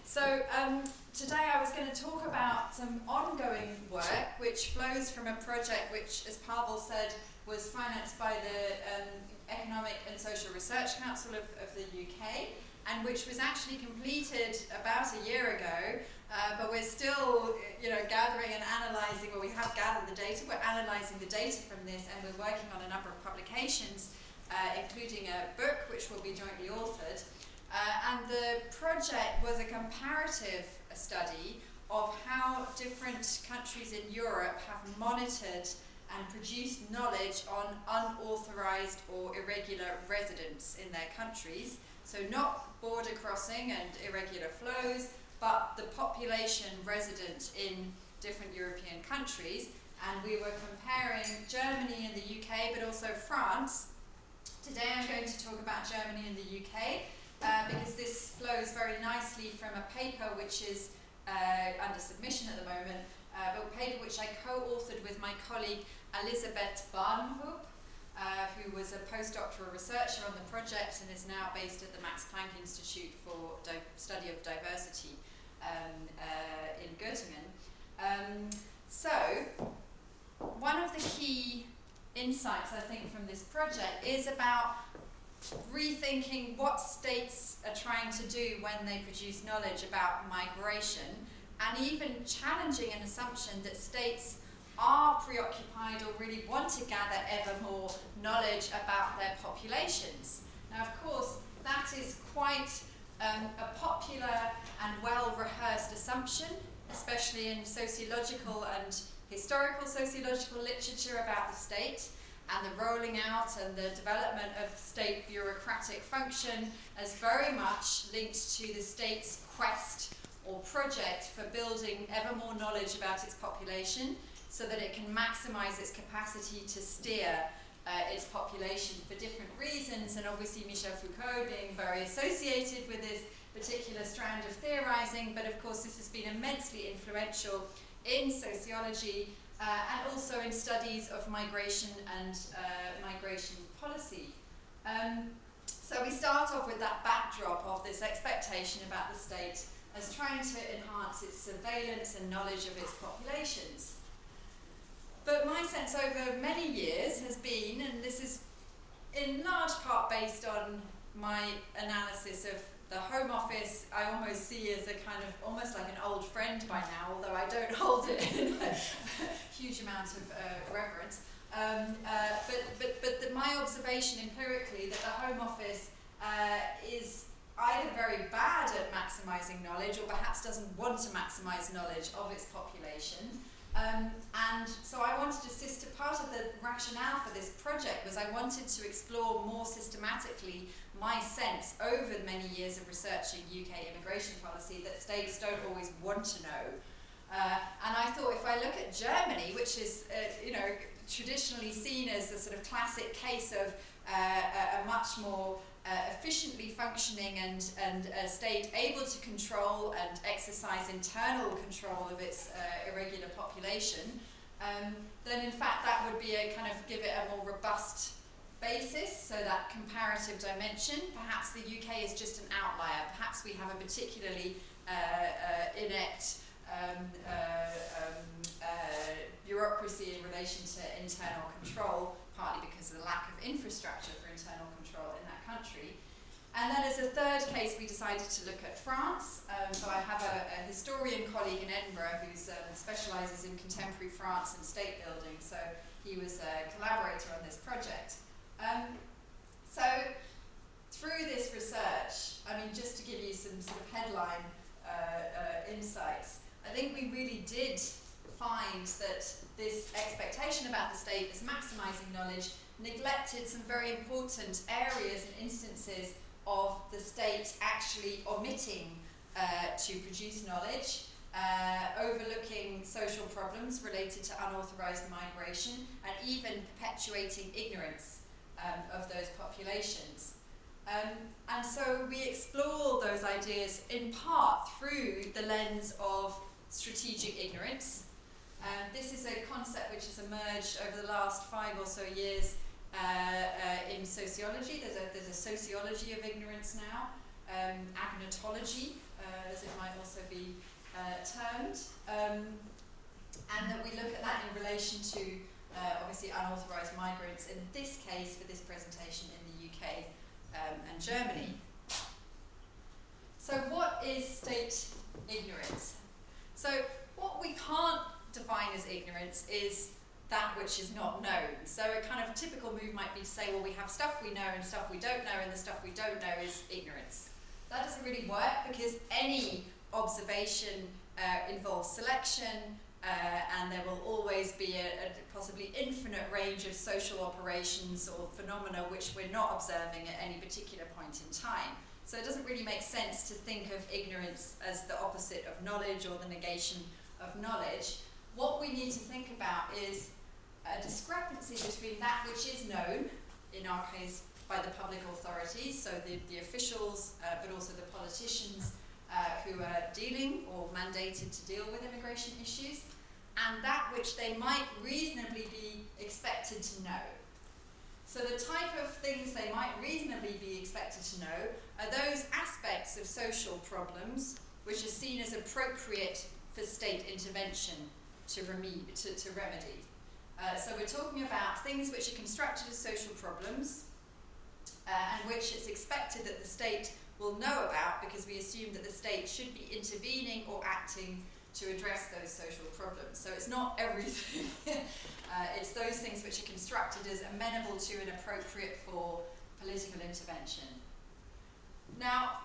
So today I was going to talk about some ongoing work which flows from a project which, as Pavel said, was financed by the Economic and Social Research Council of the UK, and which was actually completed about a year ago, but we're still gathering and analysing, well, we have gathered the data, we're analysing the data from this, and we're working on a number of publications, including a book which will be jointly authored. And the project was a comparative study of how different countries in Europe have monitored and produced knowledge on unauthorised or irregular residents in their countries. So not border crossing and irregular flows, but the population resident in different European countries. And we were comparing Germany and the UK, but also France. Today I'm going to talk about Germany and the UK. Because this flows very nicely from a paper which is under submission at the moment, but a paper which I co-authored with my colleague Elisabeth Barnhoop, who was a postdoctoral researcher on the project and is now based at the Max Planck Institute for Study of Diversity in Göttingen. So, one of the key insights, I think, from this project is about rethinking what states are trying to do when they produce knowledge about migration, and even challenging an assumption that states are preoccupied or really want to gather ever more knowledge about their populations. Now, of course, that is quite a popular and well-rehearsed assumption, especially in sociological and historical sociological literature about the state, and the rolling out and the development of state bureaucratic function as very much linked to the state's quest or project for building ever more knowledge about its population so that it can maximize its capacity to steer its population for different reasons. And obviously Michel Foucault being very associated with this particular strand of theorizing, but of course this has been immensely influential in sociology, and also in studies of migration and migration policy. So we start off with that backdrop of this expectation about the state as trying to enhance its surveillance and knowledge of its populations. But my sense over many years has been, and this is in large part based on my analysis of the Home Office, I almost see as a kind of, almost like an old friend by now, although I don't hold it in a huge amount of reverence. But my observation empirically that the Home Office is either very bad at maximising knowledge or perhaps doesn't want to maximise knowledge of its population. And so I wanted to part of the rationale for this project was I wanted to explore more systematically my sense over many years of researching UK immigration policy that states don't always want to know. And I thought if I look at Germany, which is traditionally seen as a sort of classic case of a much more efficiently functioning and a state able to control and exercise internal control of its irregular population, then in fact that would be a kind of give it a more robust basis, so that comparative dimension. Perhaps the UK is just an outlier. Perhaps we have a particularly inept bureaucracy in relation to internal control, partly because of the lack of infrastructure for internal control in that country. And then as a third case, we decided to look at France. So I have a historian colleague in Edinburgh who specialises in contemporary France and state building. So he was a collaborator on this project. So through this research, I mean, just to give you some sort of headline insights, I think we really did find that this expectation about the state as maximising knowledge neglected some very important areas and instances of the state actually omitting to produce knowledge, overlooking social problems related to unauthorised migration, and even perpetuating ignorance of those populations. And so we explore those ideas in part through the lens of strategic ignorance. This is a concept which has emerged over the last 5 or so years in sociology. There's a sociology of ignorance now, agnotology, as it might also be termed, and that we look at that in relation to obviously unauthorised migrants, in this case for this presentation in the UK and Germany. So what is state ignorance? So what we can't define as ignorance is that which is not known. So a kind of typical move might be to say, well, we have stuff we know and stuff we don't know, and the stuff we don't know is ignorance. That doesn't really work, because any observation involves selection, and there will always be a possibly infinite range of social operations or phenomena which we're not observing at any particular point in time. So it doesn't really make sense to think of ignorance as the opposite of knowledge or the negation of knowledge. What we need to think about is a discrepancy between that which is known, in our case by the public authorities, so the officials, but also the politicians who are dealing or mandated to deal with immigration issues, and that which they might reasonably be expected to know. So the type of things they might reasonably be expected to know are those aspects of social problems which are seen as appropriate for state intervention to remedy. So we're talking about things which are constructed as social problems and which it's expected that the state will know about, because we assume that the state should be intervening or acting to address those social problems. So it's not everything. It's those things which are constructed as amenable to and appropriate for political intervention. Now,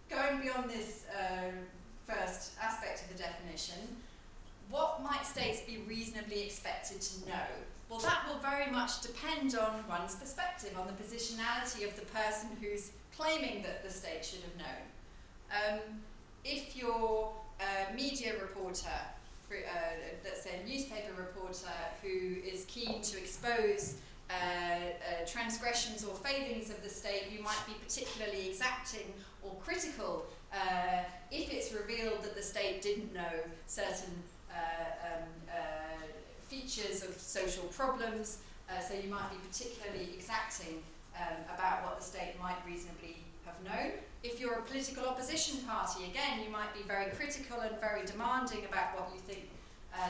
going beyond this first aspect of the definition, what might states be reasonably expected to know? Well, that will very much depend on one's perspective, on the positionality of the person who's claiming that the state should have known. If you're a media reporter, let's say a newspaper reporter who is keen to expose transgressions or failings of the state, you might be particularly exacting or critical if it's revealed that the state didn't know certain features of social problems, so you might be particularly exacting about what the state might reasonably have known. If you're a political opposition party, again, you might be very critical and very demanding about what you think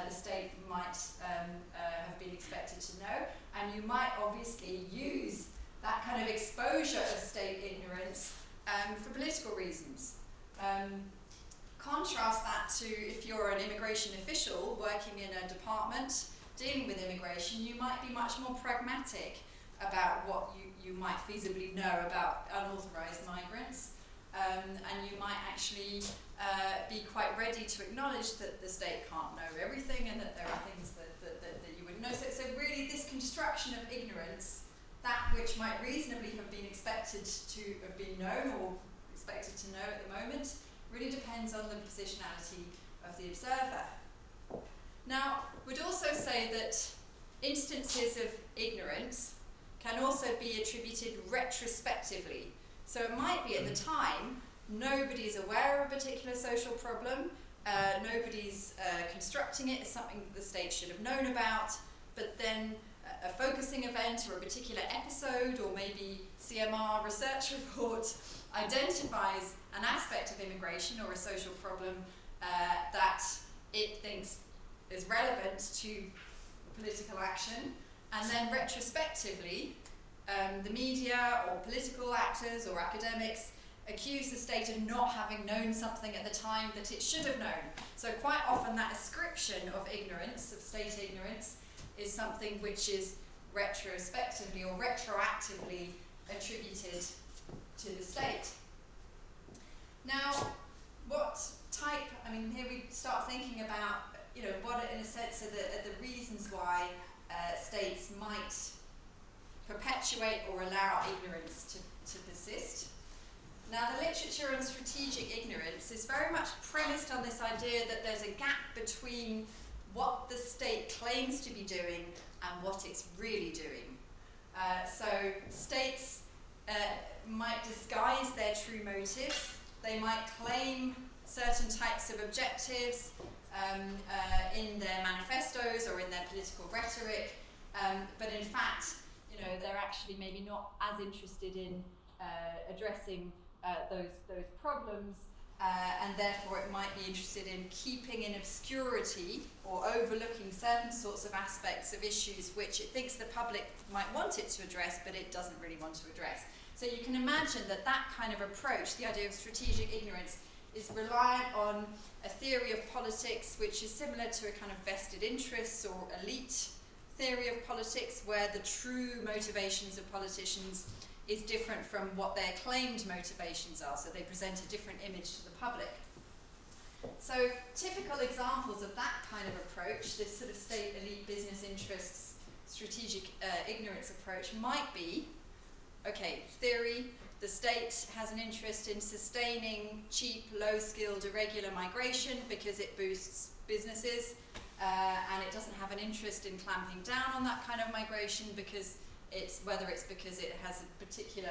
the state might have been expected to know, and you might obviously use that kind of exposure of state ignorance for political reasons. Contrast that to if you're an immigration official working in a department dealing with immigration, you might be much more pragmatic about what you might feasibly know about unauthorised migrants, and you might actually be quite ready to acknowledge that the state can't know everything and that there are things that you wouldn't know. So really this construction of ignorance, that which might reasonably have been expected to have been known or expected to know at the moment, really depends on the positionality of the observer. Now, we'd also say that instances of ignorance can also be attributed retrospectively. So it might be at the time, nobody's aware of a particular social problem, nobody's constructing it as something that the state should have known about, but then a focusing event or a particular episode or maybe CMR research report identifies an aspect of immigration or a social problem that it thinks is relevant to political action, and then retrospectively the media or political actors or academics accuse the state of not having known something at the time that it should have known. So quite often that ascription of ignorance, of state ignorance, is something which is retrospectively or retroactively attributed to the state. Now, what type, here we start thinking about, what in a sense are the reasons why states might perpetuate or allow ignorance to persist. Now, the literature on strategic ignorance is very much premised on this idea that there's a gap between what the state claims to be doing and what it's really doing. So states might disguise their true motives. They might claim certain types of objectives in their manifestos or in their political rhetoric, but in fact, they're actually maybe not as interested in addressing those problems and therefore it might be interested in keeping in obscurity or overlooking certain sorts of aspects of issues which it thinks the public might want it to address, but it doesn't really want to address. So you can imagine that that kind of approach, the idea of strategic ignorance, is reliant on a theory of politics which is similar to a kind of vested interests or elite theory of politics, where the true motivations of politicians is different from what their claimed motivations are, so they present a different image to the public. So typical examples of that kind of approach, this sort of state elite business interests strategic ignorance approach, might be, okay, theory, the state has an interest in sustaining cheap, low-skilled, irregular migration because it boosts businesses, and it doesn't have an interest in clamping down on that kind of migration because whether it's because it has a particular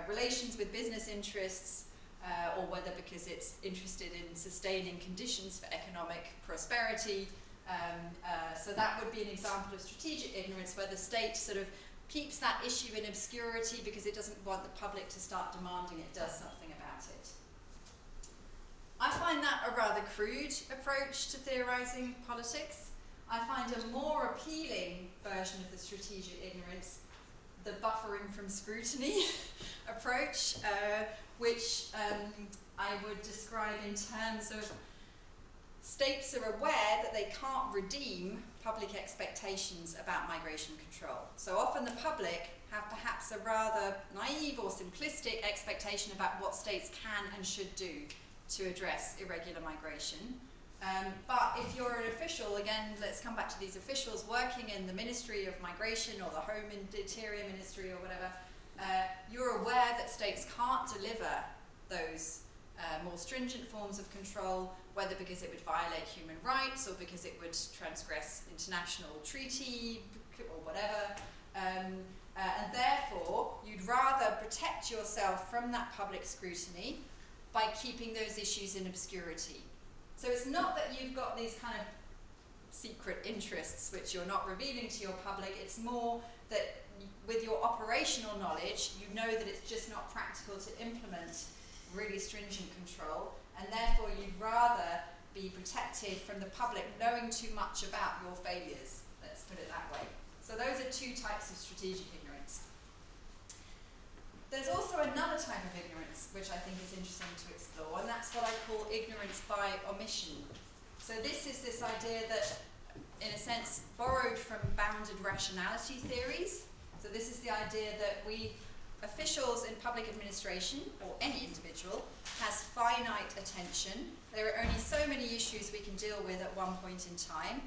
relations with business interests, or whether because it's interested in sustaining conditions for economic prosperity. So that would be an example of strategic ignorance, where the state sort of keeps that issue in obscurity because it doesn't want the public to start demanding it does something about it. I find that a rather crude approach to theorizing politics. I find a more appealing version of the strategic ignorance the buffering from scrutiny approach, which I would describe in terms of states are aware that they can't redeem public expectations about migration control. So often the public have perhaps a rather naive or simplistic expectation about what states can and should do to address irregular migration. But if you're an official, again, let's come back to these officials working in the Ministry of Migration or the Home Interior Ministry or whatever, you're aware that states can't deliver those more stringent forms of control, whether because it would violate human rights or because it would transgress international treaty or whatever. And therefore, you'd rather protect yourself from that public scrutiny by keeping those issues in obscurity. So it's not that you've got these kind of secret interests which you're not revealing to your public, it's more that with your operational knowledge, you know that it's just not practical to implement really stringent control, and therefore you'd rather be protected from the public knowing too much about your failures, let's put it that way. So those are two types of strategic ignorance. There's also another type of ignorance which I think is interesting to explore, and that's what I call ignorance by omission. So this is this idea that, in a sense, borrowed from bounded rationality theories. So this is the idea that officials in public administration, or any individual, has finite attention. There are only so many issues we can deal with at one point in time.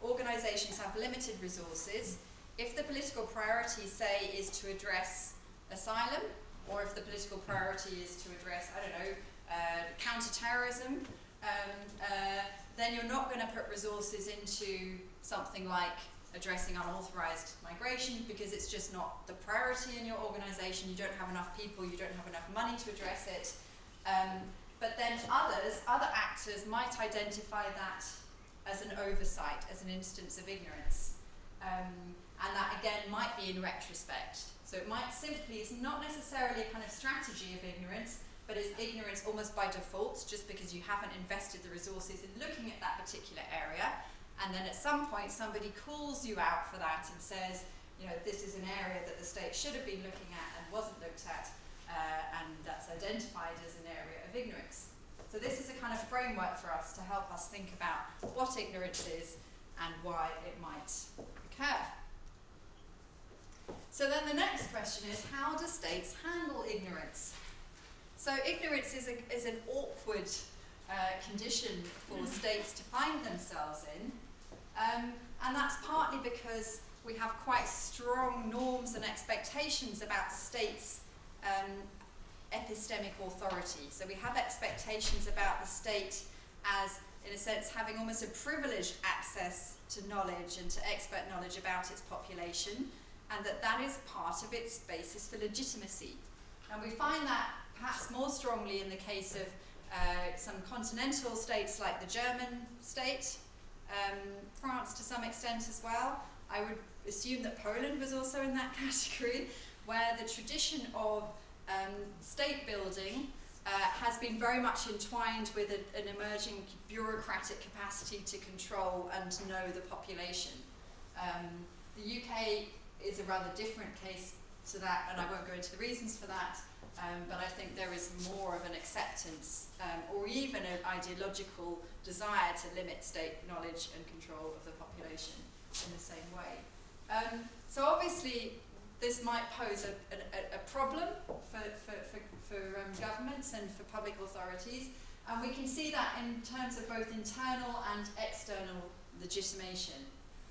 Organisations have limited resources. If the political priority, say, is to address asylum, or if the political priority is to address, I don't know, counter-terrorism, then you're not going to put resources into something like addressing unauthorised migration because it's just not the priority in your organisation. You don't have enough people, you don't have enough money to address it. But then other actors might identify that as an oversight, as an instance of ignorance. And that again might be in retrospect. So it might simply, it's not necessarily a kind of strategy of ignorance, but it's ignorance almost by default, just because you haven't invested the resources in looking at that particular area. And then at some point somebody calls you out for that and says, you know, this is an area that the state should have been looking at and wasn't looked at, and that's identified as an area of ignorance. So this is a kind of framework for us to help us think about what ignorance is and why it might occur. So then the next question is, how do states handle ignorance? So ignorance is an awkward condition for states to find themselves in, and that's partly because we have quite strong norms and expectations about states' epistemic authority. So we have expectations about the state as, in a sense, having almost a privileged access to knowledge and to expert knowledge about its population, and that is part of its basis for legitimacy. And we find that perhaps more strongly in the case of some continental states like the German state, France to some extent as well. I would assume that Poland was also in that category, where the tradition of state building has been very much entwined with an emerging bureaucratic capacity to control and know the population. The UK is a rather different case to that, and I won't go into the reasons for that, but I think there is more of an acceptance or even an ideological desire to limit state knowledge and control of the population in the same way. So obviously this might pose a problem for governments and for public authorities, and we can see that in terms of both internal and external legitimation.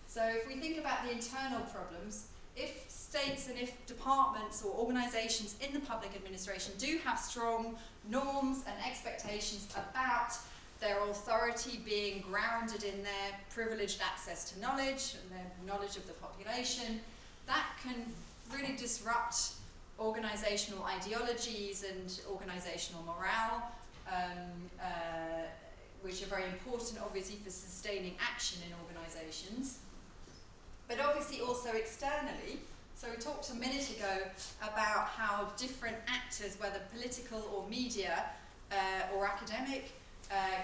So if we think about the internal problems, if states and if departments or organisations in the public administration do have strong norms and expectations about their authority being grounded in their privileged access to knowledge and their knowledge of the population, that can really disrupt organisational ideologies and organisational morale, which are very important obviously for sustaining action in organisations, but obviously also externally. So we talked a minute ago about how different actors, whether political or media or academic,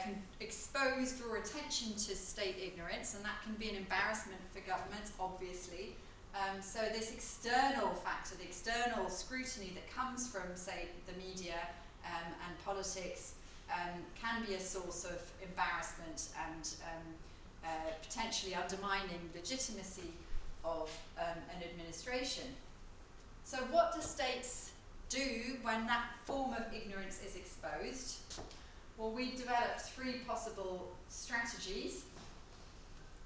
can expose, draw attention to state ignorance, and that can be an embarrassment for governments, obviously. So this external factor, the external scrutiny that comes from, say, the media and politics, can be a source of embarrassment and potentially undermining legitimacy of an administration. So what do states do when that form of ignorance is exposed? Well, we developed three possible strategies.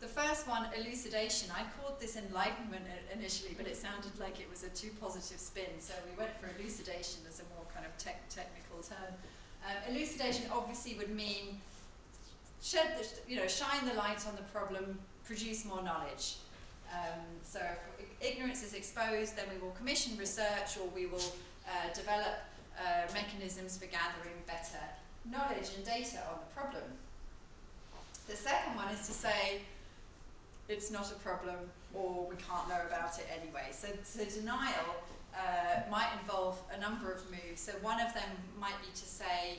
The first one, elucidation. I called this enlightenment initially, but it sounded like it was a too positive spin, so we went for elucidation as a more kind of technical term. Elucidation obviously would mean shine the light on the problem, produce more knowledge. So if ignorance is exposed, then we will commission research, or we will develop mechanisms for gathering better knowledge and data on the problem. The second one is to say it's not a problem, or we can't know about it anyway. So denial might involve a number of moves. So one of them might be to say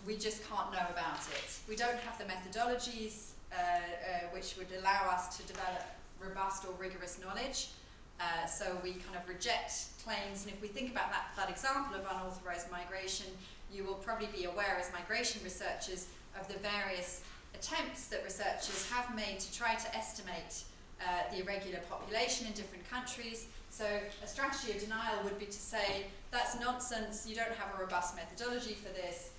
we just can't know about it. We don't have the methodologies which would allow us to develop robust or rigorous knowledge. So we kind of reject claims, and if we think about that example of unauthorized migration, you will probably be aware as migration researchers of the various attempts that researchers have made to try to estimate the irregular population in different countries. So a strategy of denial would be to say, that's nonsense, you don't have a robust methodology for this,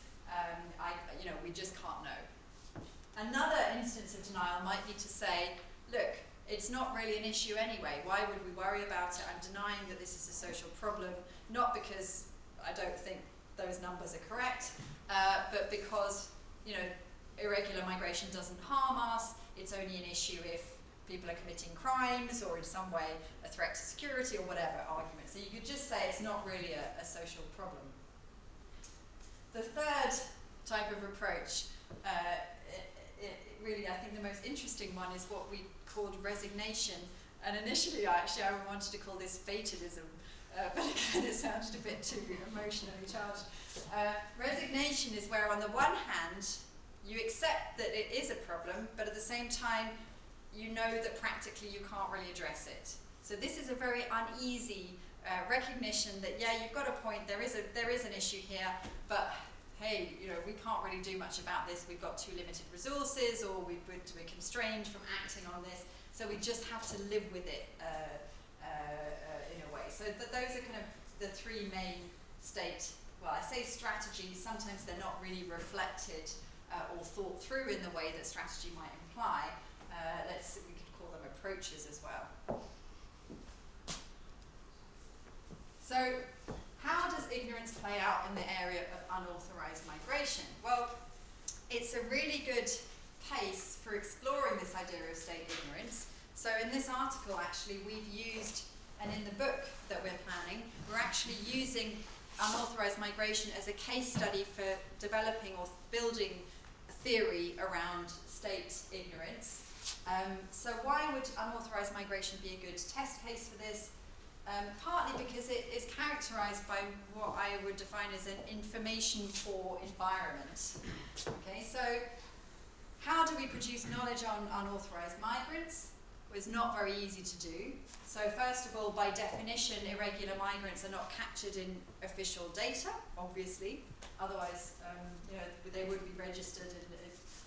we just can't know. Another instance of denial might be to say, look, it's not really an issue anyway, why would we worry about it? I'm denying that this is a social problem, not because I don't think those numbers are correct, but because, irregular migration doesn't harm us, it's only an issue if people are committing crimes or in some way a threat to security or whatever argument. So you could just say it's not really a social problem. The third type of approach, really I think the most interesting one, is what we called resignation. And initially I wanted to call this fatalism, but again it sounded a bit too emotionally charged. Resignation is where on the one hand you accept that it is a problem, but at the same time you know that practically you can't really address it. So this is a very uneasy recognition that, yeah, you've got a point, there is an issue here, but hey, we can't really do much about this, we've got too limited resources, or we're constrained from acting on this, so we just have to live with it in a way. So those are kind of the three main I say strategies, sometimes they're not really reflected or thought through in the way that strategy might imply. We could call them approaches as well. So how does ignorance play out in the area of unauthorized migration? Well, it's a really good case for exploring this idea of state ignorance. So in this article, actually, we've used, and in the book that we're planning, we're actually using unauthorized migration as a case study for developing or building a theory around state ignorance. So why would unauthorized migration be a good test case for this? partly because it is characterised by what I would define as an information-poor environment. Okay, so how do we produce knowledge on unauthorised migrants? It was not very easy to do. So first of all, by definition, irregular migrants are not captured in official data, obviously. Otherwise, they would be registered,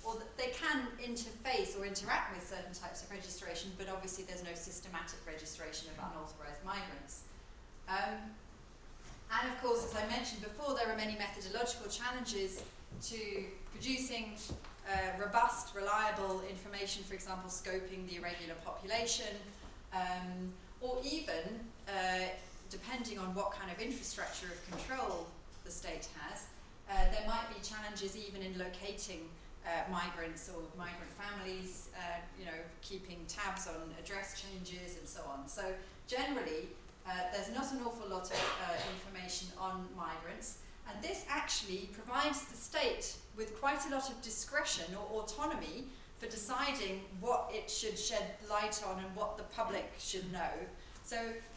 or they can interface or interact with certain types of registration, but obviously there's no systematic registration of unauthorised migrants. And of course, as I mentioned before, there are many methodological challenges to producing robust, reliable information, for example, scoping the irregular population, or even, depending on what kind of infrastructure of control the state has, there might be challenges even in locating migrants or migrant families, keeping tabs on address changes and so on. So generally, there's not an awful lot of information on migrants, and this actually provides the state with quite a lot of discretion or autonomy for deciding what it should shed light on and what the public should know. So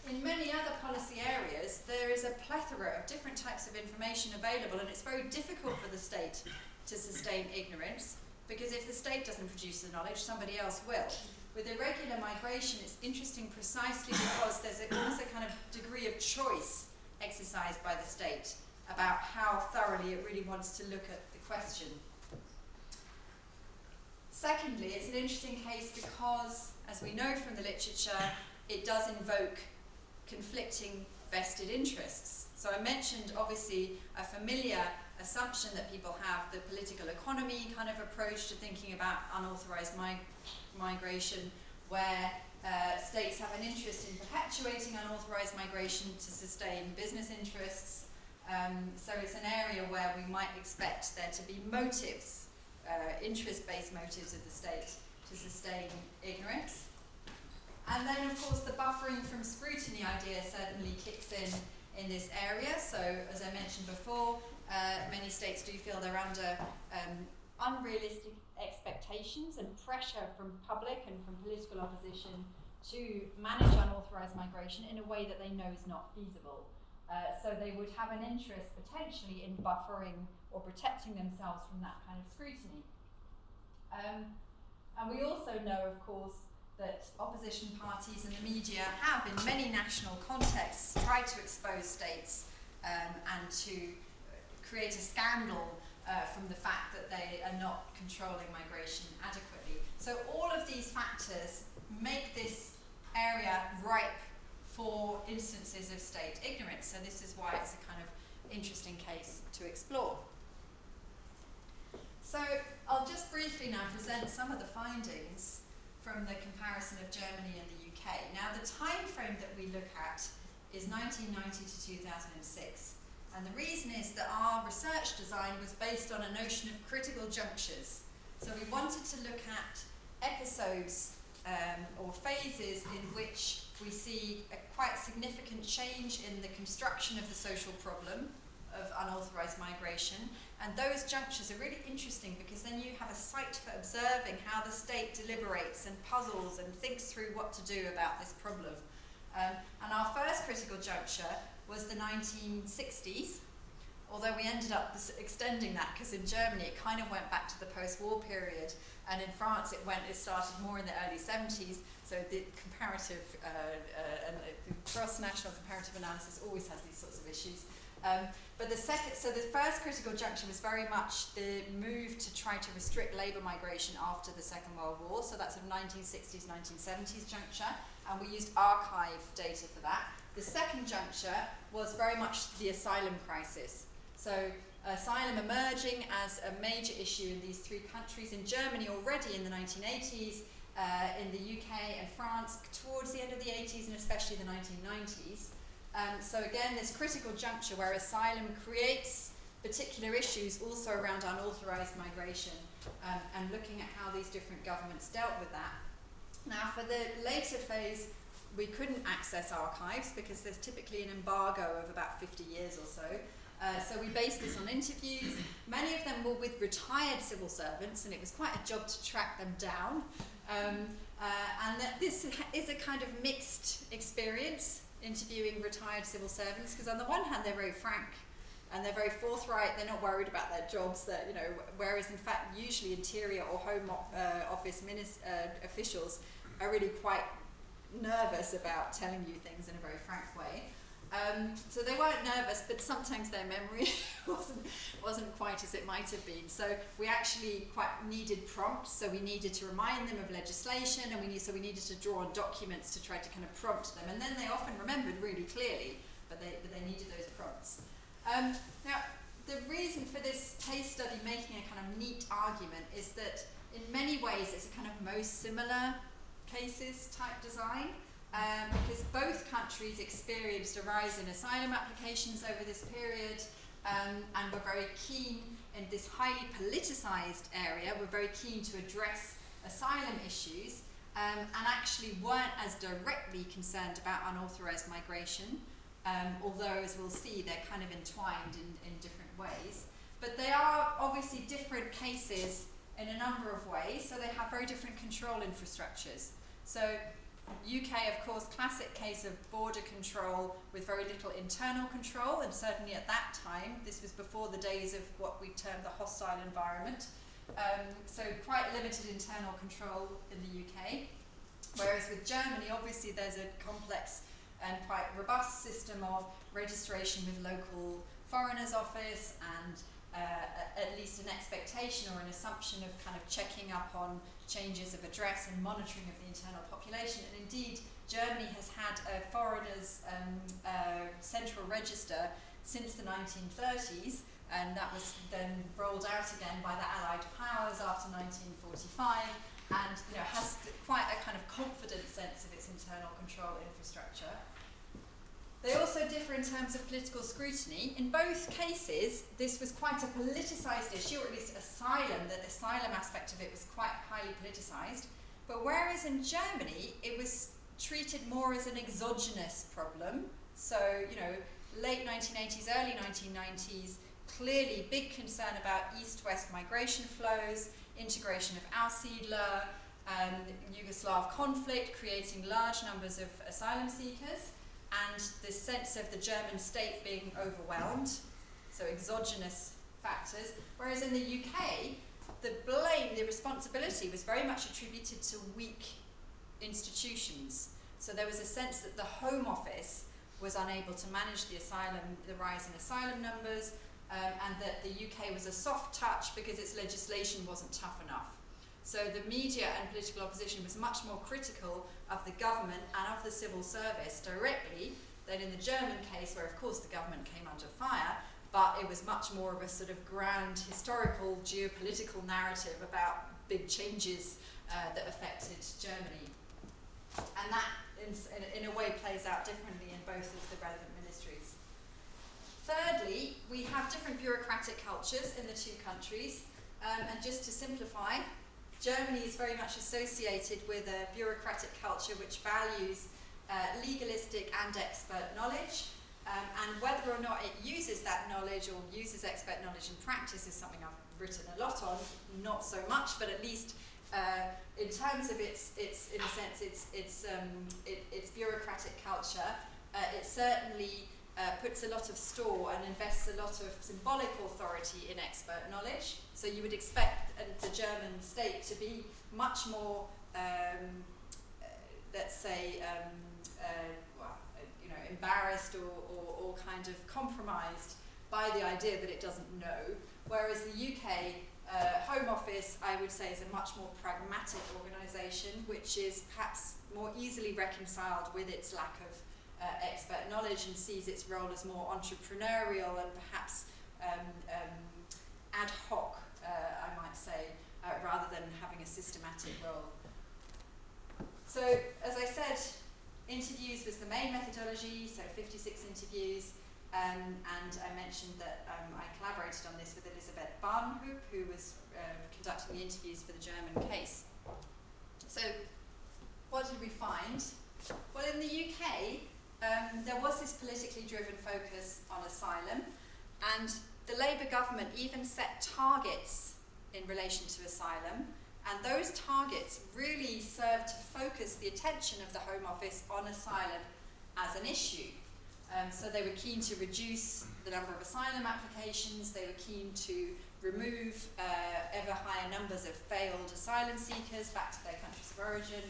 in many other policy areas, there is a plethora of different types of information available, and it's very difficult for the state to sustain ignorance, because if the state doesn't produce the knowledge, somebody else will. With irregular migration, it's interesting precisely because there's almost a kind of degree of choice exercised by the state about how thoroughly it really wants to look at the question. Secondly, it's an interesting case because, as we know from the literature, it does invoke conflicting vested interests. So I mentioned, obviously, a familiar assumption that people have, the political economy kind of approach to thinking about unauthorised migration, where states have an interest in perpetuating unauthorised migration to sustain business interests. So it's an area where we might expect there to be motives, interest-based motives of the state to sustain ignorance. And then, of course, the buffering from scrutiny idea certainly kicks in this area. So, as I mentioned before, many states do feel they're under unrealistic expectations and pressure from public and from political opposition to manage unauthorised migration in a way that they know is not feasible. So they would have an interest potentially in buffering or protecting themselves from that kind of scrutiny. And we also know, of course, that opposition parties and the media have, in many national contexts, tried to expose states and to create a scandal from the fact that they are not controlling migration adequately. So all of these factors make this area ripe for instances of state ignorance. So this is why it's a kind of interesting case to explore. So I'll just briefly now present some of the findings from the comparison of Germany and the UK. Now, the time frame that we look at is 1990 to 2006. And the reason is that our research design was based on a notion of critical junctures. So we wanted to look at episodes or phases in which we see a quite significant change in the construction of the social problem of unauthorised migration. And those junctures are really interesting because then you have a site for observing how the state deliberates and puzzles and thinks through what to do about this problem. And our first critical juncture was the 1960s, although we ended up extending that because in Germany it kind of went back to the post-war period, and in France it started more in the early 70s, so the comparative and cross-national comparative analysis always has these sorts of issues. But the first critical juncture was very much the move to try to restrict labour migration after the Second World War, so that's a 1960s, 1970s juncture, and we used archive data for that. The second juncture was very much the asylum crisis. So asylum emerging as a major issue in these three countries, in Germany already in the 1980s, in the UK and France towards the end of the 80s and especially the 1990s. So again, this critical juncture where asylum creates particular issues also around unauthorised migration and looking at how these different governments dealt with that. Now for the later phase, we couldn't access archives because there's typically an embargo of about 50 years or so. So we based this on interviews. Many of them were with retired civil servants, and it was quite a job to track them down. And that this is a kind of mixed experience interviewing retired civil servants, because on the one hand they're very frank and they're very forthright, they're not worried about their jobs, that, you know, whereas in fact usually interior or home office officials are really quite nervous about telling you things in a very frank way. So they weren't nervous, but sometimes their memory wasn't quite as it might have been. So we actually quite needed prompts. So we needed to remind them of legislation, and we needed to draw on documents to try to kind of prompt them. And then they often remembered really clearly, but they needed those prompts. Now, the reason for this case study making a kind of neat argument is that in many ways it's a kind of most similar cases type design. Because both countries experienced a rise in asylum applications over this period, and were very keen in this highly politicized area, were very keen to address asylum issues, and actually weren't as directly concerned about unauthorized migration, although, as we'll see, they're kind of entwined in different ways. But they are obviously different cases in a number of ways, so they have very different control infrastructures. So UK, of course, classic case of border control with very little internal control, and certainly at that time, this was before the days of what we term the hostile environment. So quite limited internal control in the UK. Whereas with Germany, obviously there's a complex and quite robust system of registration with local foreigners office, and at least an expectation or an assumption of kind of checking up on changes of address and monitoring of the internal population. And indeed, Germany has had a foreigners' central register since the 1930s, and that was then rolled out again by the Allied powers after 1945, and, you know, has quite a kind of confident sense of its internal control infrastructure. They also differ in terms of political scrutiny. In both cases, this was quite a politicized issue, or at least asylum, the asylum aspect of it was quite highly politicized. But whereas in Germany, it was treated more as an exogenous problem. So, you know, late 1980s, early 1990s, clearly big concern about east-west migration flows, integration of Aussiedler, Yugoslav conflict, creating large numbers of asylum seekers, and this sense of the German state being overwhelmed, so exogenous factors. Whereas in the UK, the blame, the responsibility was very much attributed to weak institutions. So there was a sense that the Home Office was unable to manage the rise in asylum numbers, and that the UK was a soft touch because its legislation wasn't tough enough. So the media and political opposition was much more critical of the government and of the civil service directly than in the German case, where of course the government came under fire, but it was much more of a sort of grand historical geopolitical narrative about big changes that affected Germany. And that in a way plays out differently in both of the relevant ministries. Thirdly, we have different bureaucratic cultures in the two countries, and just to simplify, Germany is very much associated with a bureaucratic culture which values legalistic and expert knowledge, and whether or not it uses that knowledge or uses expert knowledge in practice is something I've written a lot on, not so much, but at least in terms of its in a sense, its bureaucratic culture, it certainly puts a lot of store and invests a lot of symbolic authority in expert knowledge. So you would expect the German state to be much more, let's say, embarrassed or kind of compromised by the idea that it doesn't know. Whereas the UK Home Office, I would say, is a much more pragmatic organisation, which is perhaps more easily reconciled with its lack of expert knowledge, and sees its role as more entrepreneurial and perhaps ad hoc, I might say, rather than having a systematic role. So, as I said, interviews was the main methodology, so 56 interviews, and I mentioned that I collaborated on this with Elisabeth Barnhoop, who was conducting the interviews for the German case. So, what did we find? Well, in the UK, there was this politically driven focus on asylum, and the Labour government even set targets in relation to asylum, and those targets really served to focus the attention of the Home Office on asylum as as an issue. So they were keen to reduce the number of asylum applications, they were keen to remove ever higher numbers of failed asylum seekers back to their countries of origin,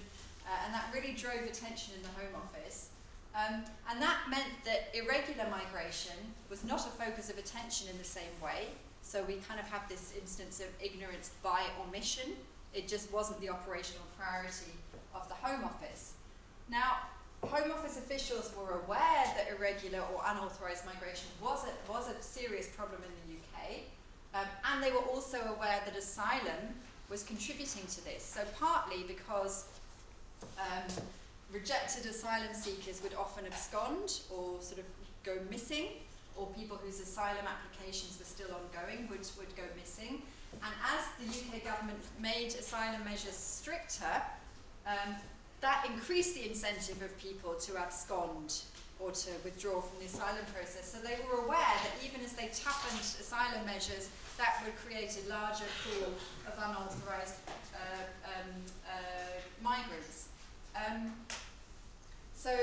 and that really drove attention in the Home Office. And that meant that irregular migration was not a focus of attention in the same way. So we kind of have this instance of ignorance by omission. It just wasn't the operational priority of the Home Office. Now, Home Office officials were aware that irregular or unauthorised migration was a serious problem in the UK, and they were also aware that asylum was contributing to this. So partly because rejected asylum seekers would often abscond or sort of go missing, or people whose asylum applications were still ongoing would go missing. And as the UK government made asylum measures stricter, that increased the incentive of people to abscond or to withdraw from the asylum process. So they were aware that even as they toughened asylum measures, that would create a larger pool of unauthorised migrants. So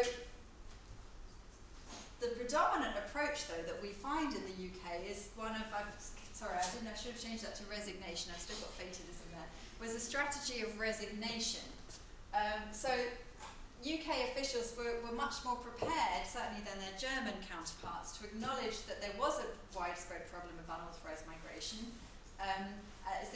the predominant approach, though, that we find in the UK is one of, I should have changed that to resignation, I've still got fatalism there, was a strategy of resignation. So UK officials were much more prepared, certainly than their German counterparts, to acknowledge that there was a widespread problem of unauthorised migration. As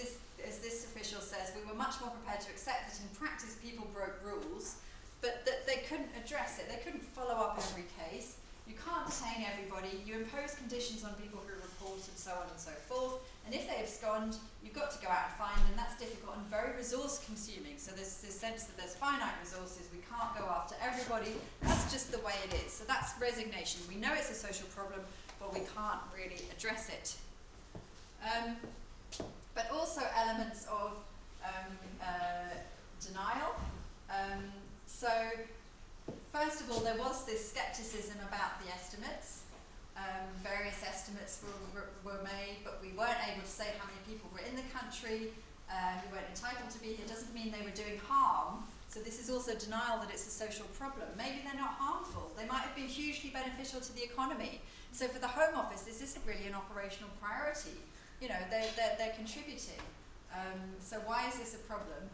this official says, we were much more prepared to accept that in practice people broke rules, but that they couldn't address it, they couldn't follow up every case. You can't detain everybody, you impose conditions on people who report and so on and so forth, and if they abscond, you've got to go out and find them. That's difficult and very resource consuming, so there's this sense that there's finite resources, we can't go after everybody, that's just the way it is. So that's resignation. We know it's a social problem, but we can't really address it. But also elements of denial. So first of all, there was this skepticism about the estimates. Various estimates were made, but we weren't able to say how many people were in the country, who weren't entitled to be here. It doesn't mean they were doing harm. So this is also denial that it's a social problem. Maybe they're not harmful. They might have been hugely beneficial to the economy. So for the Home Office, this isn't really an operational priority. You know, they're contributing. So why is this a problem?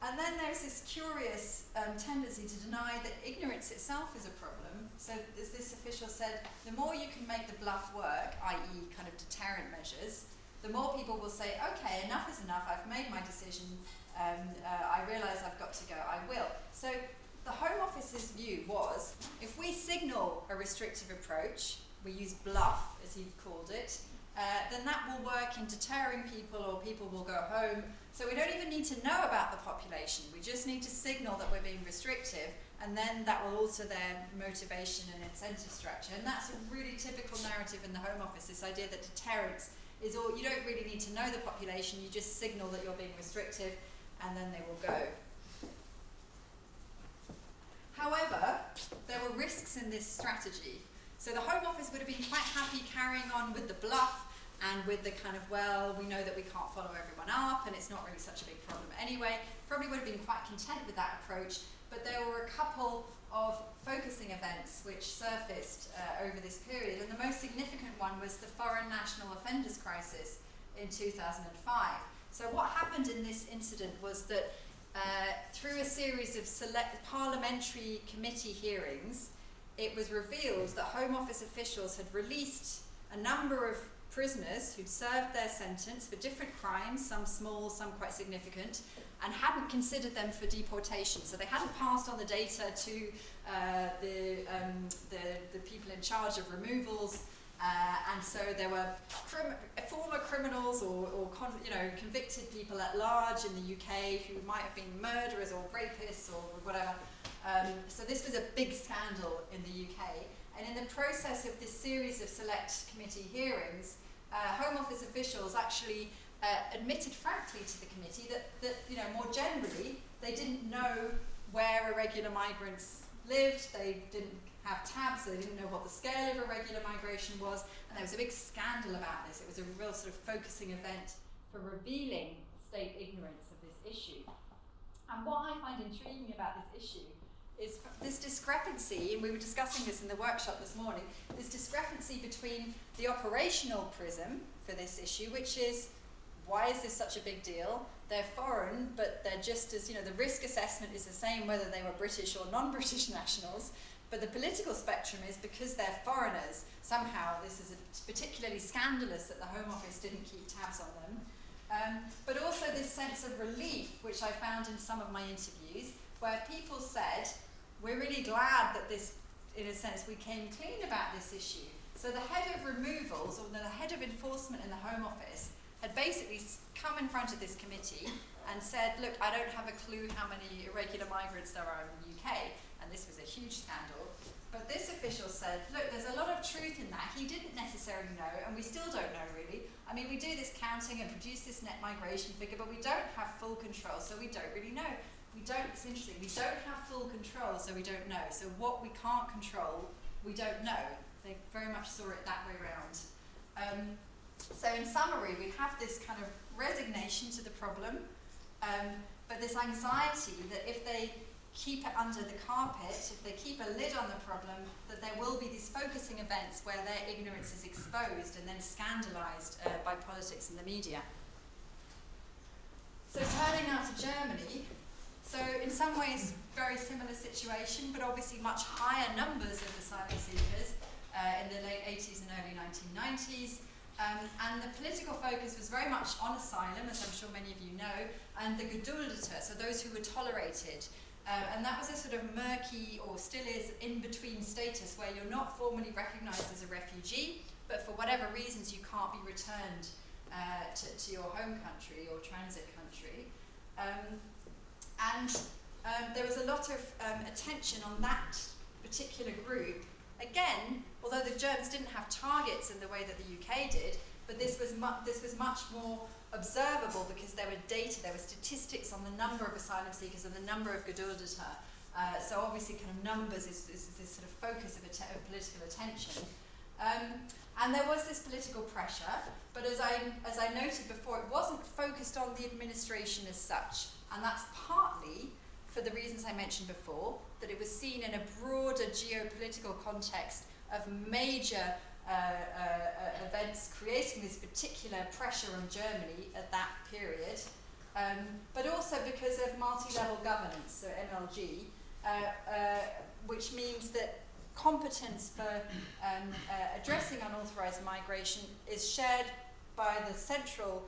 And then there's this curious tendency to deny that ignorance itself is a problem. So as this official said, the more you can make the bluff work, i.e. kind of deterrent measures, the more people will say, okay, enough is enough, I've made my decision, I realise I've got to go, I will. So the Home Office's view was, if we signal a restrictive approach, we use bluff, as he called it, then that will work in deterring people, or people will go home. So we don't even need to know about the population. We just need to signal that we're being restrictive, and then that will alter their motivation and incentive structure. And that's a really typical narrative in the Home Office, this idea that deterrence is all, you don't really need to know the population, you just signal that you're being restrictive, and then they will go. However, there were risks in this strategy. So the Home Office would have been quite happy carrying on with the bluff and with the kind of, well, we know that we can't follow everyone up and it's not really such a big problem anyway. Probably would have been quite content with that approach, but there were a couple of focusing events which surfaced over this period, and the most significant one was the foreign national offenders crisis in 2005. So what happened in this incident was that through a series of select parliamentary committee hearings, it was revealed that Home Office officials had released a number of prisoners who'd served their sentence for different crimes, some small, some quite significant, and hadn't considered them for deportation. So they hadn't passed on the data to the people in charge of removals, and so there were former criminals or convicted people at large in the UK who might have been murderers or rapists or whatever. So this was a big scandal in the UK. And in the process of this series of select committee hearings, Home Office officials actually admitted frankly to the committee that more generally, they didn't know where irregular migrants lived, they didn't have tabs, they didn't know what the scale of irregular migration was, and there was a big scandal about this. It was a real sort of focusing event for revealing state ignorance of this issue. And what I find intriguing about this issue is this discrepancy, and we were discussing this in the workshop this morning, this discrepancy between the operational prism for this issue, which is, why is this such a big deal? They're foreign, but they're just as, the risk assessment is the same whether they were British or non-British nationals, but the political spectrum is because they're foreigners. Somehow this is particularly scandalous that the Home Office didn't keep tabs on them. But also this sense of relief, which I found in some of my interviews, where people said, we're really glad that this, in a sense, we came clean about this issue. So the head of removals, or the head of enforcement in the Home Office, had basically come in front of this committee and said, look, I don't have a clue how many irregular migrants there are in the UK, and this was a huge scandal. But this official said, look, there's a lot of truth in that. He didn't necessarily know, and we still don't know really. I mean, we do this counting and produce this net migration figure, but we don't have full control, so we don't really know. It's interesting, we don't have full control, so we don't know. So what we can't control, we don't know. They very much saw it that way around. So in summary, we have this kind of resignation to the problem, but this anxiety that if they keep it under the carpet, if they keep a lid on the problem, that there will be these focusing events where their ignorance is exposed and then scandalized by politics and the media. So turning now to Germany, so in some ways very similar situation, but obviously much higher numbers of asylum seekers in the late 80s and early 1990s. And the political focus was very much on asylum, as I'm sure many of you know, and the Geduldete, so those who were tolerated. And that was a sort of murky, or still is, in-between status where you're not formally recognised as a refugee, but for whatever reasons you can't be returned to your home country or transit country. There was a lot of attention on that particular group. Again, although the Germans didn't have targets in the way that the UK did, but this was much more observable because there were data, there were statistics on the number of asylum seekers and the number of Geduldete. So obviously kind of numbers is this sort of focus of political attention. And there was this political pressure, but as I noted before, it wasn't focused on the administration as such. And that's partly for the reasons I mentioned before, that it was seen in a broader geopolitical context of major events creating this particular pressure on Germany at that period, but also because of multi-level governance, so MLG, which means that competence for addressing unauthorised migration is shared by the central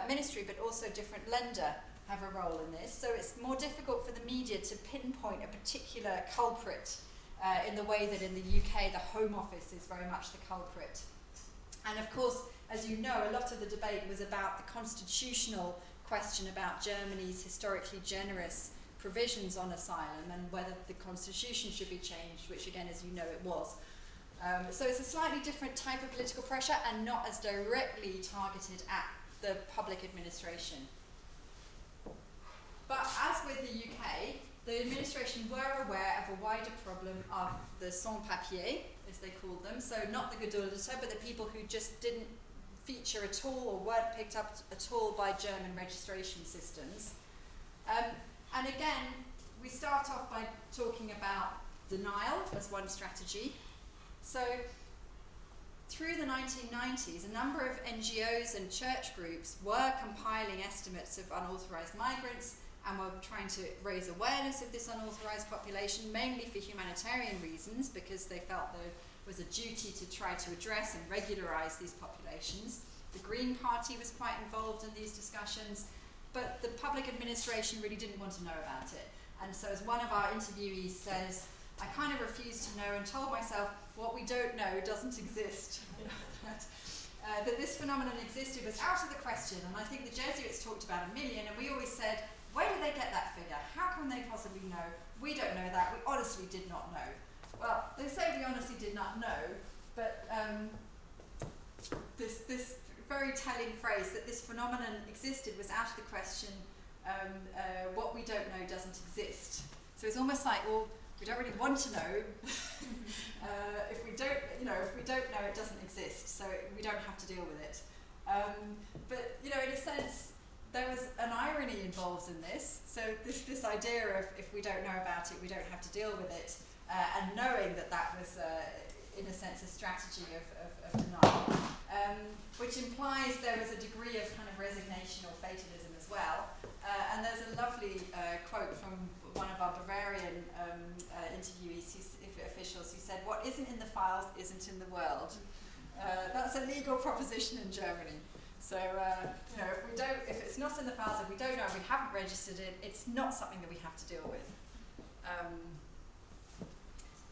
ministry, but also different lender have a role in this. So it's more difficult for the media to pinpoint a particular culprit in the way that in the UK the Home Office is very much the culprit. And of course, as you know, a lot of the debate was about the constitutional question about Germany's historically generous provisions on asylum and whether the constitution should be changed, which again, as you know, it was. So it's a slightly different type of political pressure and not as directly targeted at the public administration. But as with the UK, the administration were aware of a wider problem of the sans-papiers, as they called them, so not the Geduldete, but the people who just didn't feature at all or weren't picked up at all by German registration systems. And again, we start off by talking about denial as one strategy. So through the 1990s, a number of NGOs and church groups were compiling estimates of unauthorised migrants and were trying to raise awareness of this unauthorised population, mainly for humanitarian reasons, because they felt there was a duty to try to address and regularise these populations. The Green Party was quite involved in these discussions, but the public administration really didn't want to know about it. And so as one of our interviewees says, I kind of refused to know and told myself, what we don't know doesn't exist. That this phenomenon existed was out of the question, and I think the Jesuits talked about 1 million, and we always said, where did they get that figure? How can they possibly know? We don't know that. We honestly did not know. Well, they say we honestly did not know, but this very telling phrase that this phenomenon existed was out of the question. What we don't know doesn't exist. So it's almost like, well, we don't really want to know. If we don't know, it doesn't exist. So we don't have to deal with it. But in a sense, there was an irony involved in this. So this idea of if we don't know about it, we don't have to deal with it, and knowing that was, in a sense, a strategy of denial, which implies there was a degree of kind of resignation or fatalism as well. And there's a lovely quote from one of our Bavarian interviewees, officials, who said, "What isn't in the files isn't in the world." That's a legal proposition in Germany. So, if it's not in the files, if we don't know, if we haven't registered it, it's not something that we have to deal with.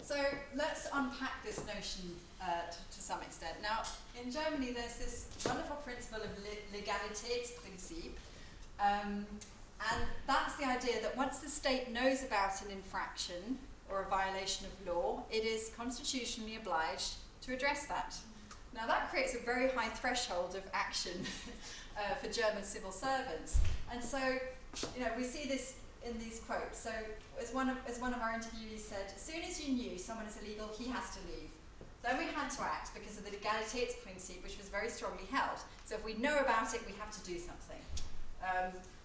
So let's unpack this notion to some extent. Now, in Germany, there's this wonderful principle of Legality Principle, and that's the idea that once the state knows about an infraction or a violation of law, it is constitutionally obliged to address that. Now that creates a very high threshold of action for German civil servants. And so, we see this in these quotes. So as one of our interviewees said, as soon as you knew someone is illegal, he has to leave. Then we had to act because of the Legality Principle, which was very strongly held. So if we know about it, we have to do something.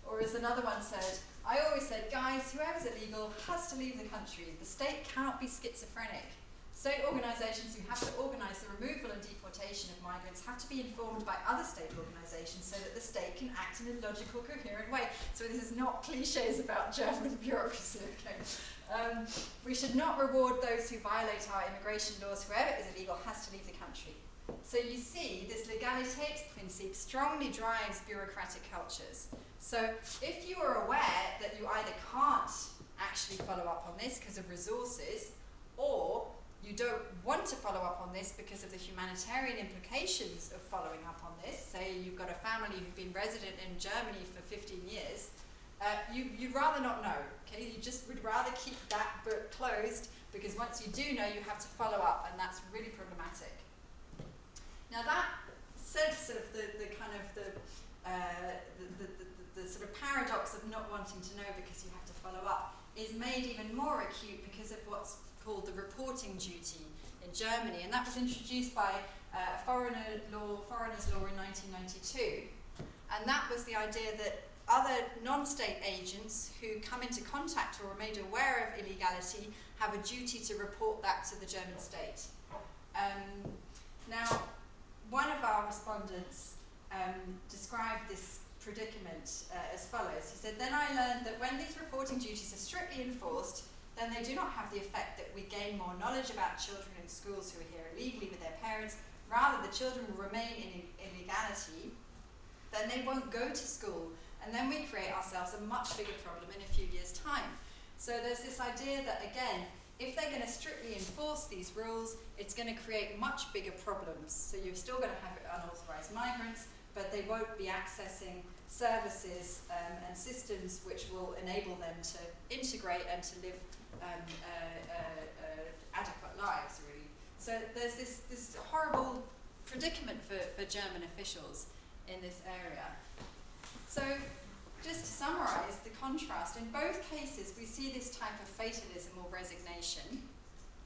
Or as another one said, I always said, guys, whoever's illegal has to leave the country. The state cannot be schizophrenic. State organisations who have to organise the removal and deportation of migrants have to be informed by other state organisations so that the state can act in a logical, coherent way. So this is not cliches about German bureaucracy, okay? We should not reward those who violate our immigration laws. Whoever is illegal has to leave the country. So you see, this Legality Principle strongly drives bureaucratic cultures. So if you are aware that you either can't actually follow up on this because of resources, or you don't want to follow up on this because of the humanitarian implications of following up on this, say you've got a family who've been resident in Germany for 15 years, you'd rather not know, okay? You just would rather keep that book closed because once you do know, you have to follow up, and that's really problematic. Now that sense of the sort of paradox of not wanting to know because you have to follow up is made even more acute because of what's called the reporting duty in Germany, and that was introduced by Foreigners Law in 1992, and that was the idea that other non-state agents who come into contact or are made aware of illegality have a duty to report that to the German state. Now, one of our respondents described this predicament as follows. He said, "Then I learned that when these reporting duties are strictly enforced, then they do not have the effect that we gain more knowledge about children in schools who are here illegally with their parents. Rather, the children will remain in illegality. Then they won't go to school, and then we create ourselves a much bigger problem in a few years' time." So there's this idea that, again, if they're going to strictly enforce these rules, it's going to create much bigger problems. So you're still going to have unauthorised migrants, but they won't be accessing services and systems which will enable them to integrate and to live adequate lives, really. So there's this horrible predicament for German officials in this area. So just to summarise the contrast, in both cases we see this type of fatalism or resignation.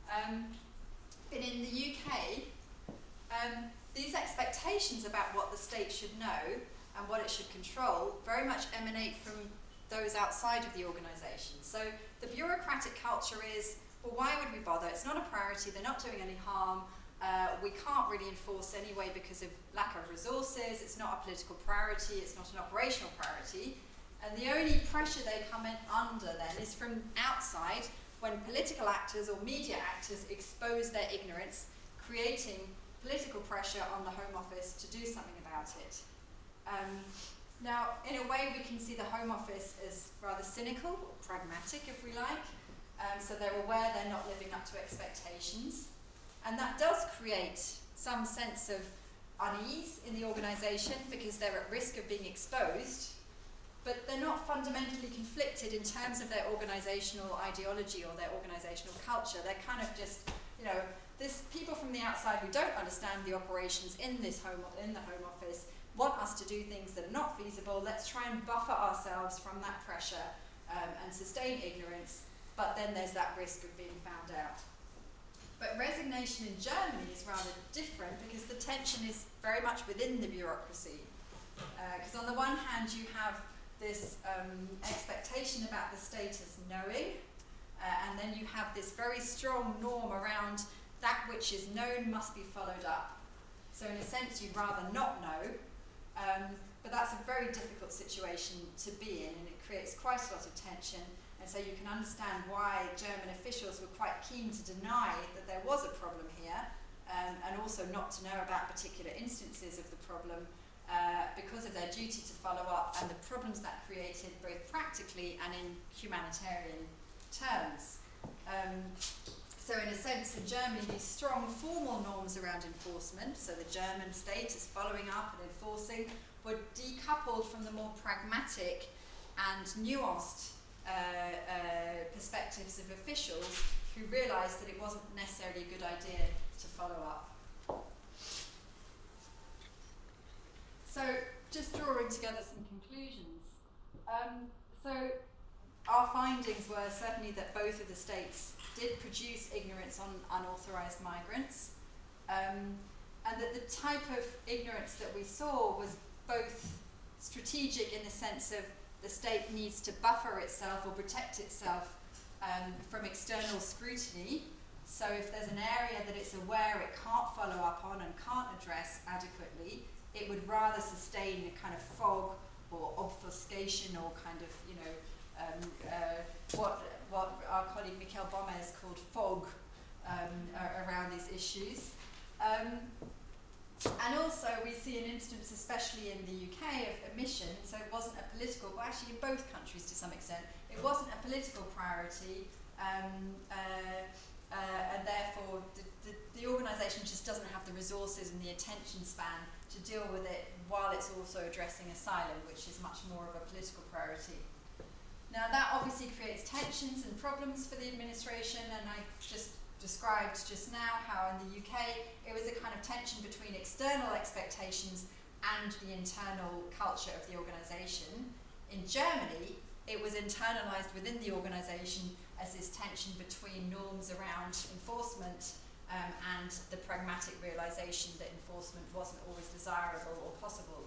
But in the UK, these expectations about what the state should know and what it should control very much emanate from those outside of the organisation. So the bureaucratic culture is, well, why would we bother? It's not a priority, they're not doing any harm, we can't really enforce anyway because of lack of resources, it's not a political priority, it's not an operational priority. And the only pressure they come in under then is from outside, when political actors or media actors expose their ignorance, creating political pressure on the Home Office to do something about it. Now, in a way, we can see the Home Office as rather cynical, or pragmatic, if we like. So they're aware they're not living up to expectations. And that does create some sense of unease in the organisation because they're at risk of being exposed, but they're not fundamentally conflicted in terms of their organisational ideology or their organisational culture. They're kind of just, this people from the outside who don't understand the operations in the Home Office want us to do things that are not feasible. Let's try and buffer ourselves from that pressure and sustain ignorance, but then there's that risk of being found out. But resignation in Germany is rather different because the tension is very much within the bureaucracy. Because on the one hand, you have this expectation about the state as knowing, and then you have this very strong norm around that which is known must be followed up. So in a sense, you'd rather not know, but that's a very difficult situation to be in, and it creates quite a lot of tension. And so you can understand why German officials were quite keen to deny that there was a problem here, and also not to know about particular instances of the problem, because of their duty to follow up and the problems that created both practically and in humanitarian terms. So in a sense, in Germany, these strong formal norms around enforcement, so the German state is following up and enforcing, were decoupled from the more pragmatic and nuanced perspectives of officials who realised that it wasn't necessarily a good idea to follow up. So, just drawing together some conclusions. So, our findings were certainly that both of the states did produce ignorance on unauthorised migrants, and that the type of ignorance that we saw was both strategic in the sense of the state needs to buffer itself or protect itself from external scrutiny. So if there's an area that it's aware it can't follow up on and can't address adequately, it would rather sustain a kind of fog or obfuscation or kind of, you know, what our colleague Michael Bommes called fog around these issues. And also we see an instance, especially in the UK, of omission. So it wasn't a political, well actually in both countries to some extent, it wasn't a political priority, and therefore the organisation just doesn't have the resources and the attention span to deal with it while it's also addressing asylum, which is much more of a political priority. Now that obviously creates tensions and problems for the administration, and I just described just now how in the UK it was a kind of tension between external expectations and the internal culture of the organisation. In Germany, it was internalised within the organisation as this tension between norms around enforcement and the pragmatic realisation that enforcement wasn't always desirable or possible.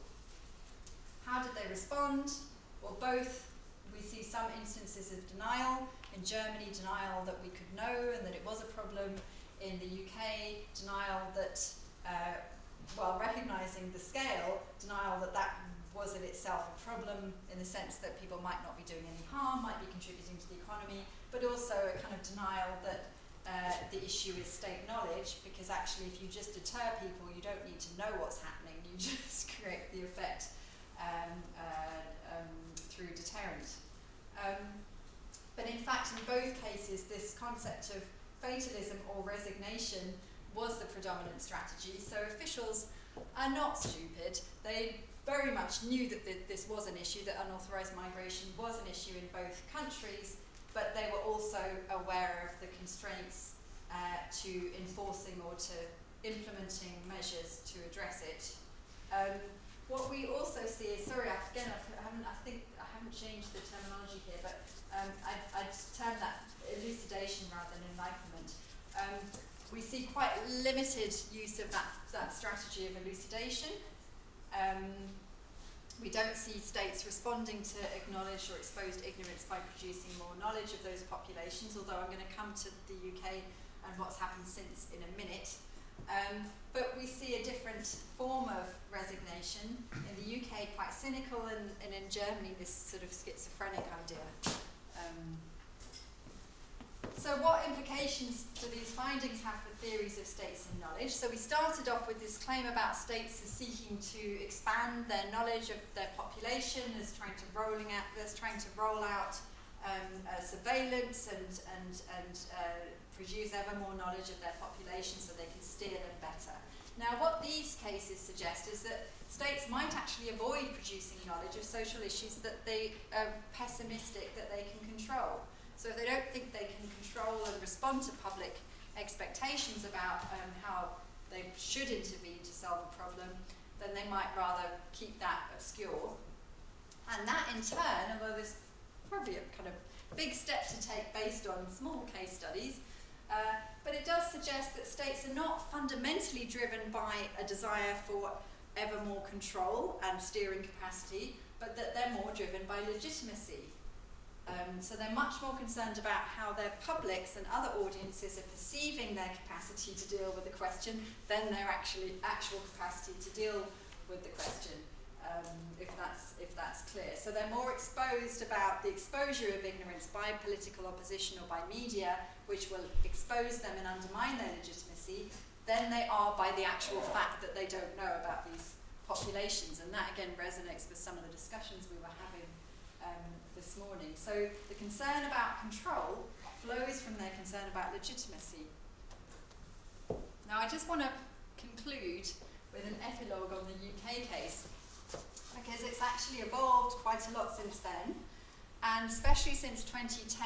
How did they respond? Well, both. We see some instances of denial. In Germany, denial that we could know and that it was a problem. In the UK, denial that, while recognising the scale, denial that that was in itself a problem in the sense that people might not be doing any harm, might be contributing to the economy, but also a kind of denial that the issue is state knowledge, because actually if you just deter people, you don't need to know what's happening, you just create the effect through deterrent. But in fact, in both cases, this concept of fatalism or resignation was the predominant strategy. So officials are not stupid. They very much knew that this was an issue, that unauthorised migration was an issue in both countries, but they were also aware of the constraints to enforcing or to implementing measures to address it. What we also see is, sorry, again, I think I haven't changed the terminology here, but I'd term that elucidation rather than enlightenment. We see quite limited use of that strategy of elucidation. We don't see states responding to acknowledged or exposed ignorance by producing more knowledge of those populations, although I'm going to come to the UK and what's happened since in a minute. But we see a different form of resignation. In the UK, quite cynical, and in Germany, this sort of schizophrenic idea. So what implications do these findings have for theories of states and knowledge? So we started off with this claim about states as seeking to expand their knowledge of their population, as trying to roll out surveillance and produce ever more knowledge of their population so they can steer them better. Now what these cases suggest is that states might actually avoid producing knowledge of social issues that they are pessimistic that they can control. So if they don't think they can control and respond to public expectations about how they should intervene to solve a problem, then they might rather keep that obscure. And that in turn, although there's probably a kind of big step to take based on small case studies, but it does suggest that states are not fundamentally driven by a desire for ever more control and steering capacity, but that they're more driven by legitimacy. So they're much more concerned about how their publics and other audiences are perceiving their capacity to deal with the question than their actual capacity to deal with the question, if that's clear. So they're more exposed about the exposure of ignorance by political opposition or by media, which will expose them and undermine their legitimacy, than they are by the actual fact that they don't know about these populations. And that again resonates with some of the discussions we were having this morning. So the concern about control flows from their concern about legitimacy. Now I just want to conclude with an epilogue on the UK case, because it's actually evolved quite a lot since then, and especially since 2010,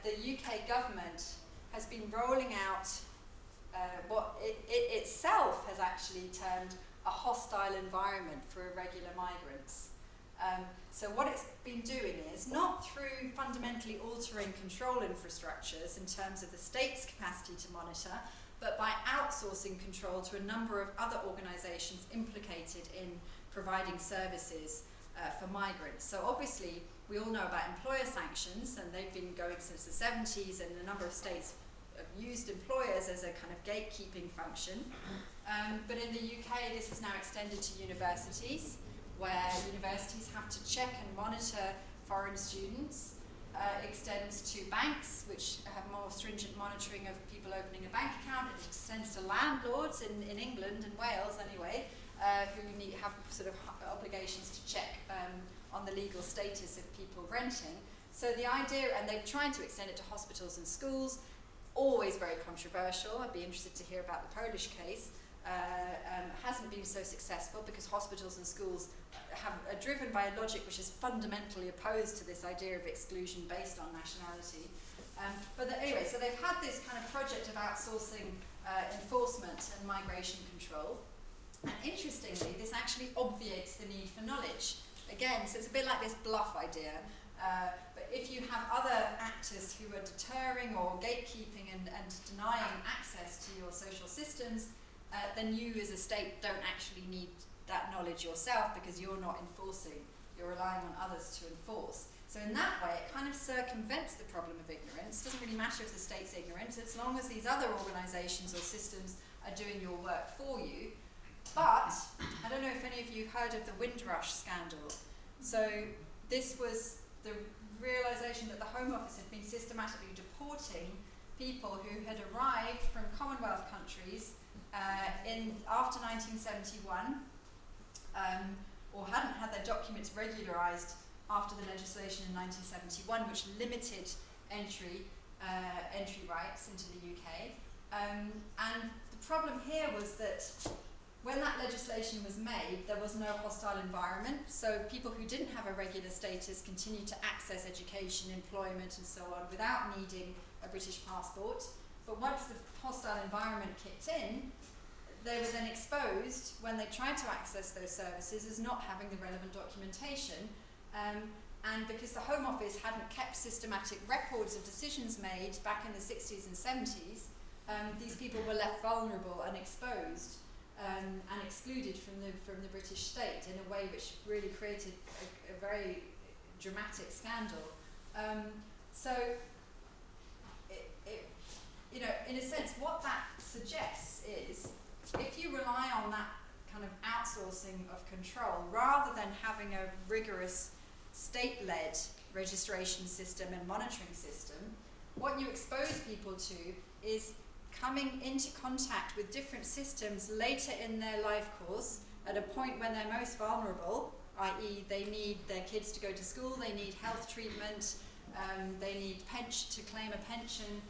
the UK government has been rolling out what it itself has actually termed a hostile environment for irregular migrants. So what it's been doing is, not through fundamentally altering control infrastructures in terms of the state's capacity to monitor, but by outsourcing control to a number of other organisations implicated in providing services for migrants. So obviously, we all know about employer sanctions, and they've been going since the 70s, and a number of states have used employers as a kind of gatekeeping function. But in the UK, this is now extended to universities, where universities have to check and monitor foreign students. Extends to banks, which have more stringent monitoring of people opening a bank account. It extends to landlords in England and Wales anyway, who have sort of obligations to check on the legal status of people renting. So the idea, and they've tried to extend it to hospitals and schools, always very controversial. I'd be interested to hear about the Polish case. Hasn't been so successful because hospitals and schools are driven by a logic which is fundamentally opposed to this idea of exclusion based on nationality. Anyway, so they've had this kind of project of outsourcing enforcement and migration control. And interestingly, this actually obviates the need for knowledge. Again, so it's a bit like this bluff idea. But if you have other actors who are deterring or gatekeeping and denying access to your social systems, then you as a state don't actually need that knowledge yourself because you're not enforcing, you're relying on others to enforce. So in that way, it kind of circumvents the problem of ignorance. It doesn't really matter if the state's ignorant, as long as these other organisations or systems are doing your work for you. But, I don't know if any of you heard of the Windrush scandal. So this was the realisation that the Home Office had been systematically deporting people who had arrived from Commonwealth countries after 1971, or hadn't had their documents regularised after the legislation in 1971, which limited entry rights into the UK. And the problem here was that when that legislation was made, there was no hostile environment, so people who didn't have a regular status continued to access education, employment and so on without needing a British passport. But once the hostile environment kicked in, they were then exposed, when they tried to access those services, as not having the relevant documentation. And because the Home Office hadn't kept systematic records of decisions made back in the 60s and 70s, these people were left vulnerable and exposed and excluded from the British state in a way which really created a very dramatic scandal. In a sense, what that suggests is, if you rely on that kind of outsourcing of control, rather than having a rigorous state-led registration system and monitoring system, what you expose people to is coming into contact with different systems later in their life course, at a point when they're most vulnerable, i.e. they need their kids to go to school, they need health treatment, they need to claim a pension,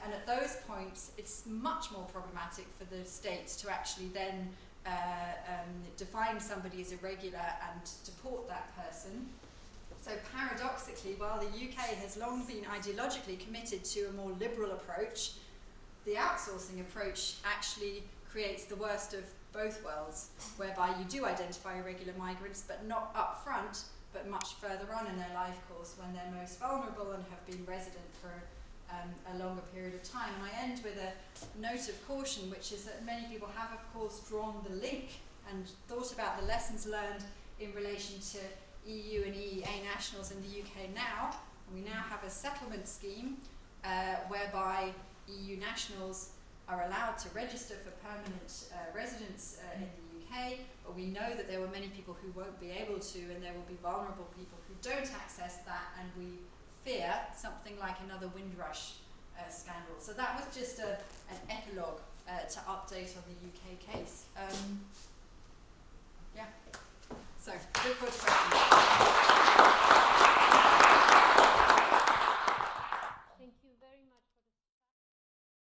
and at those points it's much more problematic for the states to actually then define somebody as irregular and deport that person. So paradoxically, while the UK has long been ideologically committed to a more liberal approach, the outsourcing approach actually creates the worst of both worlds, whereby you do identify irregular migrants, but not up front, but much further on in their life course when they're most vulnerable and have been resident for a longer period of time. And I end with a note of caution, which is that many people have, of course, drawn the link and thought about the lessons learned in relation to EU and EEA nationals in the UK now. And we now have a settlement scheme whereby EU nationals are allowed to register for permanent residence in the UK, but we know that there were many people who won't be able to, and there will be vulnerable people who don't access that, and we fear something like another Windrush scandal. So that was just an epilogue to update on the UK case. Yeah. So, good for questions.